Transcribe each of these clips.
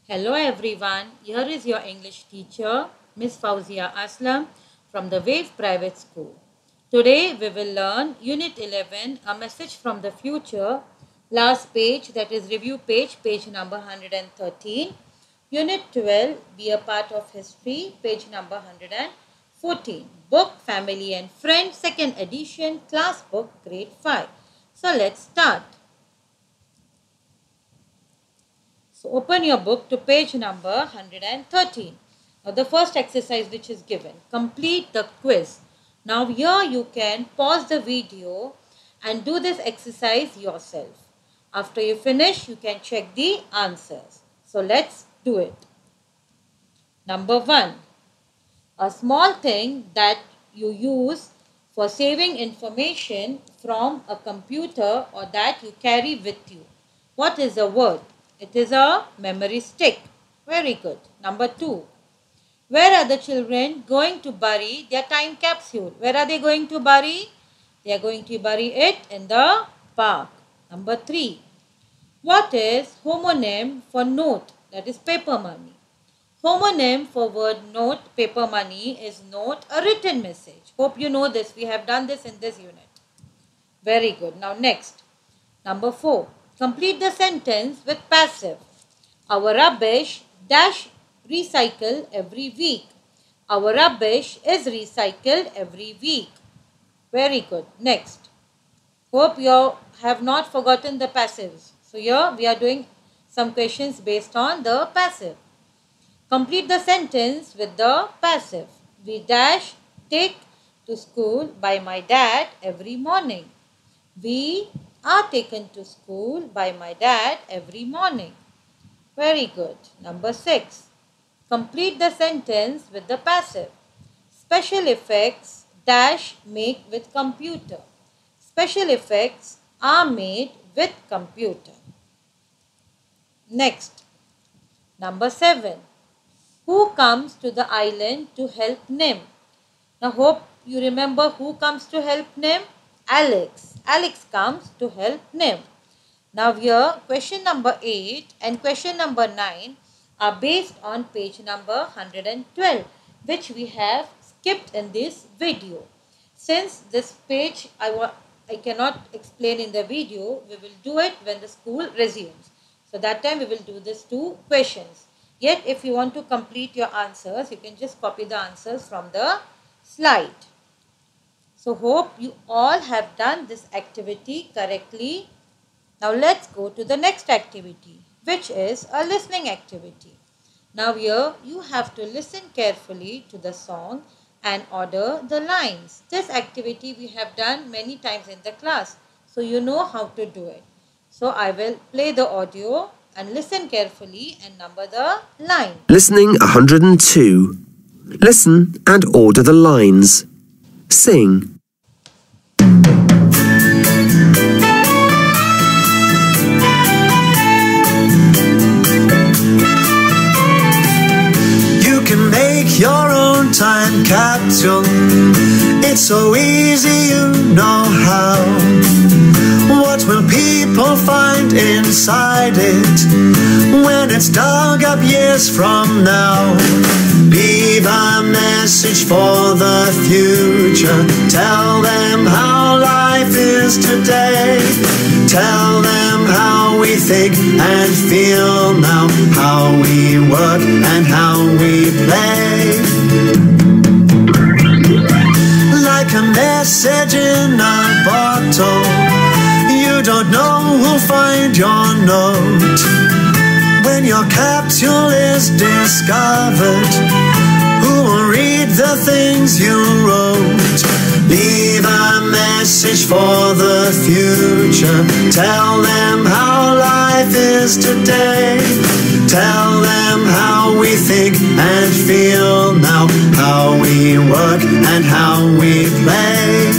Hello everyone, here is your English teacher, Miss Fauzia Aslam from the Wave Private School. Today we will learn Unit 11, A Message from the Future, last page, that is review page, page number 113. Unit 12, Be a Part of History, page number 114. Book, Family and Friends, second edition, class book, grade 5. So let's start. So open your book to page number 113. Now the first exercise which is given, complete the quiz. Now here you can pause the video and do this exercise yourself. After you finish, you can check the answers. So let's do it. Number 1. A small thing that you use for saving information from a computer or that you carry with you. What is the word? It is a memory stick. Very good. Number 2. Where are the children going to bury their time capsule? Where are they going to bury? They are going to bury it in the park. Number 3. What is homonym for note? That is paper money. Homonym for word note, paper money is note, a written message. Hope you know this. We have done this in this unit. Very good. Now next. Number 4. Complete the sentence with passive. Our rubbish dash recycle every week. Our rubbish is recycled every week. Very good. Next. Hope you have not forgotten the passives. So here we are doing some questions based on the passive. Complete the sentence with the passive. We dash take to school by my dad every morning. We are taken to school by my dad every morning. Very good. Number 6. Complete the sentence with the passive. Special effects dash make with computer. Special effects are made with computer. Next. Number 7. Who comes to the island to help Nim? Now hope you remember who comes to help Nim? Alex. Alex comes to help Nim. Now here question number 8 and question number 9 are based on page number 112, which we have skipped in this video. Since this page I cannot explain in the video, we will do it when the school resumes. So that time we will do these two questions. Yet if you want to complete your answers, you can just copy the answers from the slide. So hope you all have done this activity correctly. Now let's go to the next activity, which is a listening activity. Now here you have to listen carefully to the song and order the lines. This activity we have done many times in the class, so you know how to do it. So I will play the audio and listen carefully and number the line. Listening 102. Listen and order the lines. Sing. You can make your own time capsule. It's so easy, you know how. What will people find inside it when it's dug up years from now? Leave a message for the future. Tell them how life is today. Tell them how we think and feel now, how we work and how we play. Like a message in a bottle, you don't know who'll find your note. When your capsule is discovered, who will read the things you wrote? Leave a message for the future. Tell them how life is today. Tell them how we think and feel now, how we work and how we play.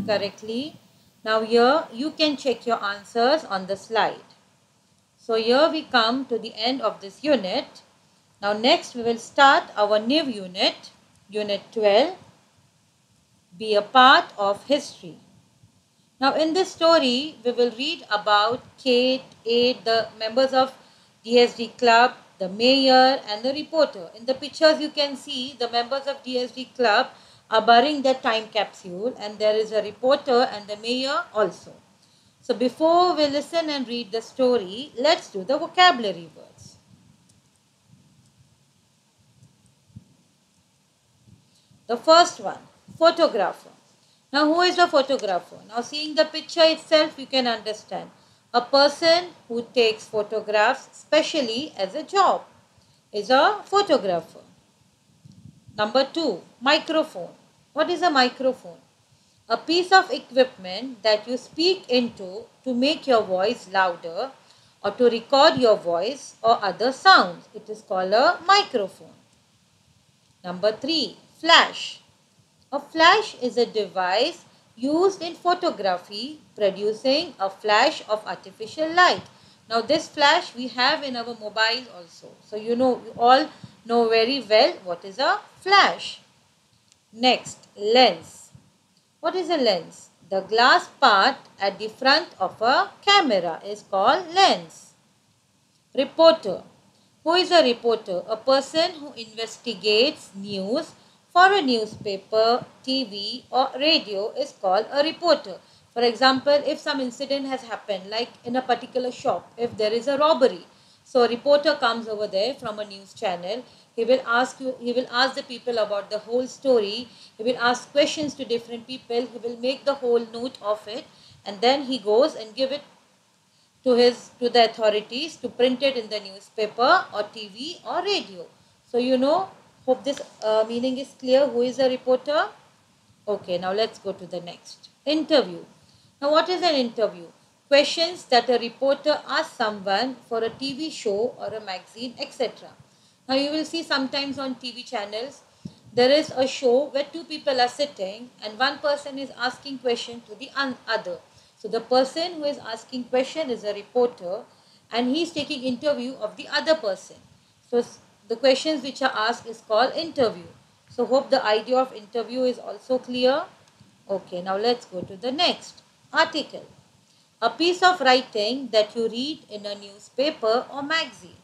Correctly. Now Now here you can check your answers on the slide. So here we come to the end of this unit. Now next we will start our new unit, Unit 12, Be a Part of History. Now in this story we will read about Kate, Ade, the members of DSD Club, the mayor and the reporter. In the pictures you can see the members of DSD Club are burying their time capsule, and there is a reporter and the mayor also. So before we listen and read the story, let's do the vocabulary words. The first one, photographer. Now who is a photographer? Now seeing the picture itself you can understand. A person who takes photographs specially as a job is a photographer. Number 2, microphone. What is a microphone? A piece of equipment that you speak into to make your voice louder or to record your voice or other sounds. It is called a microphone. Number 3, flash. A flash is a device used in photography producing a flash of artificial light. Now this flash we have in our mobile also. So you all know very well what is a flash. Next, lens. What is a lens? The glass part at the front of a camera is called lens. Reporter. Who is a reporter? A person who investigates news for a newspaper, TV or radio is called a reporter. For example, if some incident has happened, like in a particular shop, if there is a robbery, so a reporter comes over there from a news channel. He will ask the people about the whole story. He will ask questions to different people. He will make the whole note of it, and then he goes and give it to the authorities to print it in the newspaper or TV or radio. So hope this meaning is clear. Who is a reporter? Okay, now let's go to the next. Interview. Now what is an interview? Questions that a reporter asks someone for a TV show or a magazine, etc. Now you will see sometimes on TV channels, there is a show where two people are sitting and one person is asking question to the other. So the person who is asking question is a reporter and he is taking interview of the other person. So the questions which are asked is called interview. So hope the idea of interview is also clear. Okay, now let's go to the next. Article. A piece of writing that you read in a newspaper or magazine.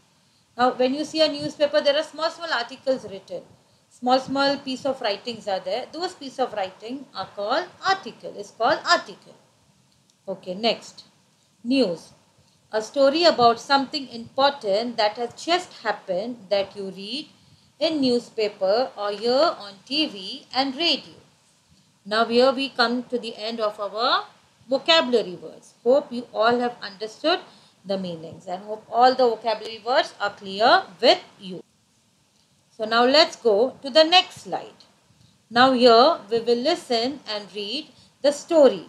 Now when you see a newspaper, there are small articles written. Small piece of writings are there. Those piece of writing are called article. It's called article. Okay, next. News. A story about something important that has just happened that you read in newspaper or hear on TV and radio. Now here we come to the end of our vocabulary words. Hope you all have understood the meanings and hope all the vocabulary words are clear with you. So now let's go to the next slide. Now here we will listen and read the story.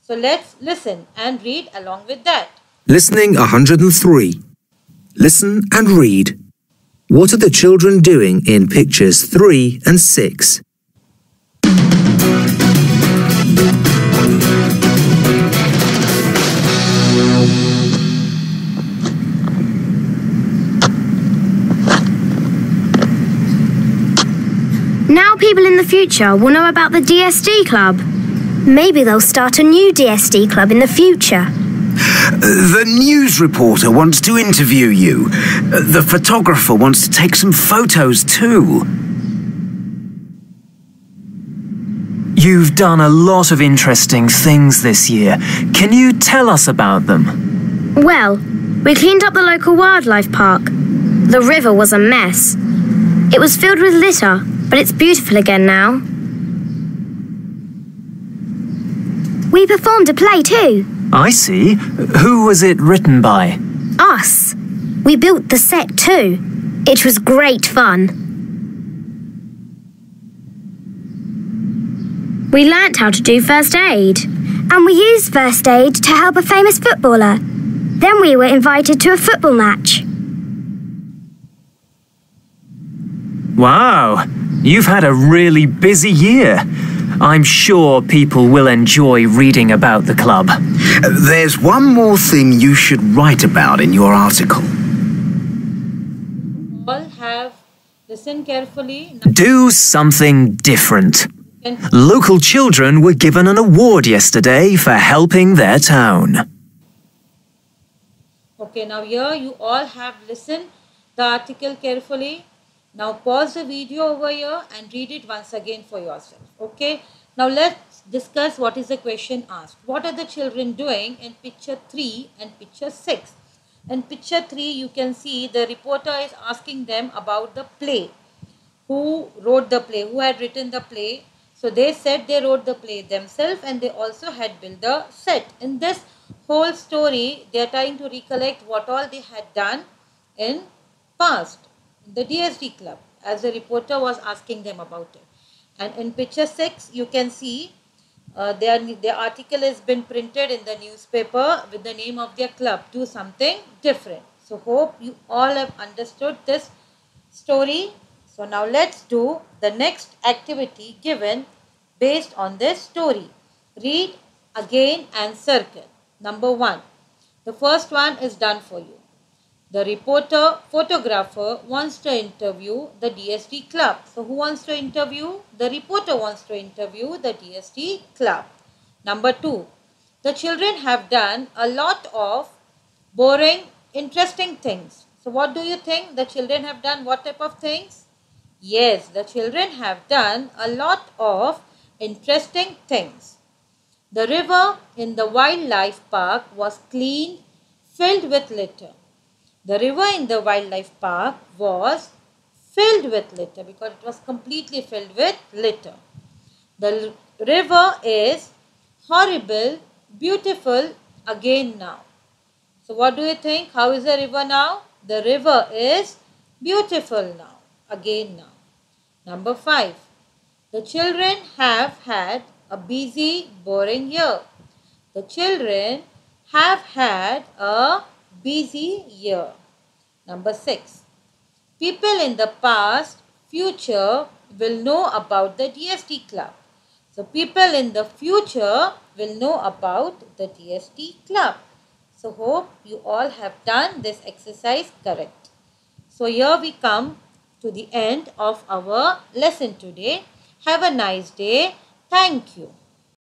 So let's listen and read along with that. Listening 103. Listen and read. What are the children doing in pictures 3 and 6? Now people in the future will know about the DSD Club. Maybe they'll start a new DSD Club in the future. The news reporter wants to interview you. The photographer wants to take some photos too. You've done a lot of interesting things this year. Can you tell us about them? Well, we cleaned up the local wildlife park. The river was a mess. It was filled with litter, but it's beautiful again now. We performed a play too. I see. Who was it written by? Us. We built the set too. It was great fun. We learnt how to do first aid. And we used first aid to help a famous footballer. Then we were invited to a football match. Wow, you've had a really busy year. I'm sure people will enjoy reading about the club. There's one more thing you should write about in your article. All have listened carefully. Do something different. Now, Local children were given an award yesterday for helping their town. okay, now here you all have listened the article carefully. Now pause the video over here and read it once again for yourself. Okay. Now let's discuss what is the question asked. What are the children doing in picture 3 and picture 6? In picture 3 you can see the reporter is asking them about the play. Who wrote the play? Who had written the play? So they said they wrote the play themselves and they also had built the set. In this whole story they are trying to recollect what all they had done in past. The DSD club, as the reporter was asking them about it. And in picture 6 you can see their article has been printed in the newspaper with the name of their club. Do something different. So hope you all have understood this story. So now let's do the next activity given based on this story. Read again and circle. Number 1. The first one is done for you. The reporter, photographer wants to interview the DSD club. So who wants to interview? The reporter wants to interview the DSD club. Number 2. The children have done a lot of boring, interesting things. So what do you think? The children have done what type of things? Yes, the children have done a lot of interesting things. The river in the wildlife park was cleaned, filled with litter. The river in the wildlife park was filled with litter because it was completely filled with litter. The river is horrible, beautiful again now. So what do you think? How is the river now? The river is beautiful now, again now. Number 5. The children have had a busy, boring year. The children have had a busy year. Number 6. People in the past, future will know about the DSD club. So people in the future will know about the DSD club. So hope you all have done this exercise correct. So here we come to the end of our lesson today. Have a nice day. Thank you.